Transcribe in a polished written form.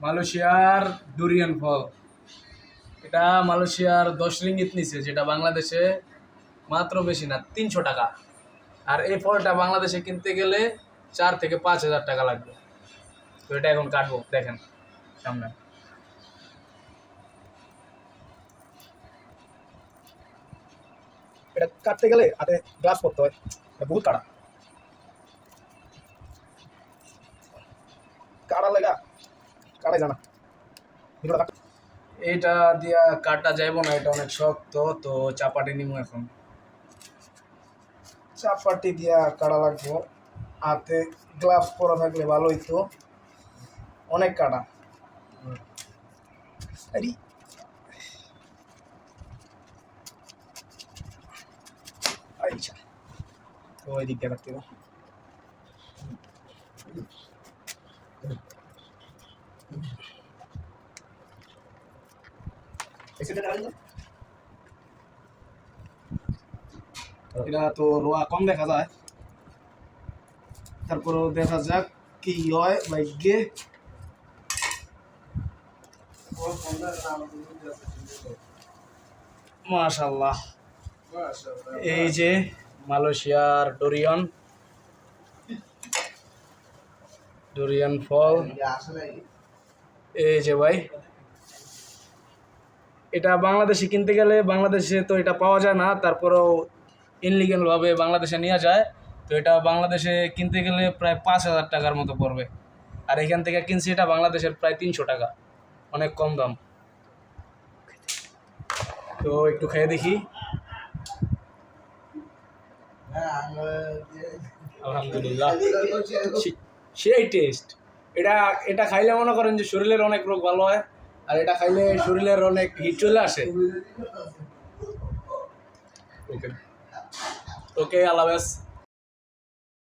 মালয়েশিয়ার ডুরিয়ান ফল। এটা মালয়েশিয়ার 10 রিঙ্গিত নিছে, যেটা বাংলাদেশে মাত্র বেশি না 300 টাকা। আর এই ফলটা বাংলাদেশে কিনতে গেলে 4 থেকে 5 হাজার টাকা লাগবে। তো এটা এখন কাটবো, দেখেন সামনে। এটা কাটতে গেলে হাতে গ্লাস করতে হয়, এটা বহুত কাটা কাটা লাগা কাটাই জানা এইটা দিয়া কাটা যাইব না, এটা অনেক শক্ত। তো চাপাটি নিমু এখন। চাপাটি দিয়া কাটা লাগবো, হাতে গ্লাভস পরা থাকলে ভালো হইতো, অনেক কাটা। আচ্ছা, তো ওই দিক দিয়ে কাটতে হবে। এটা তো রোয়া কম দেখা যায়, তারপরেও দেখা যাক কি হয় ভাগ্যে। মাশাআল্লাহ, এই যে মালয়েশিয়ার ডুরিয়ান ফল। এই যে ভাই, এটা বাংলাদেশে কিনতে গেলে, বাংলাদেশে তো এটা পাওয়া যায় না, তারপরেও ইনলিগালভাবে বাংলাদেশে নেওয়া যায়। তো এটা বাংলাদেশে কিনতে গেলে প্রায় 5,000 টাকার মতো পড়বে। আর এখান থেকে কিনছি এটা বাংলাদেশের প্রায় 300 টাকা, অনেক কম দাম। তো একটু খেয়ে দেখি। আলহামদুলিল্লাহ, সেই টেস্ট। এটা এটা খাইলে মনে করেন যে শরীরের অনেক রোগ ভালো হয়, আর এটা খাইলে শরীরের অনেক হিট চলে আসে। ওকে ওকে, আল্লাহ হাফেজ।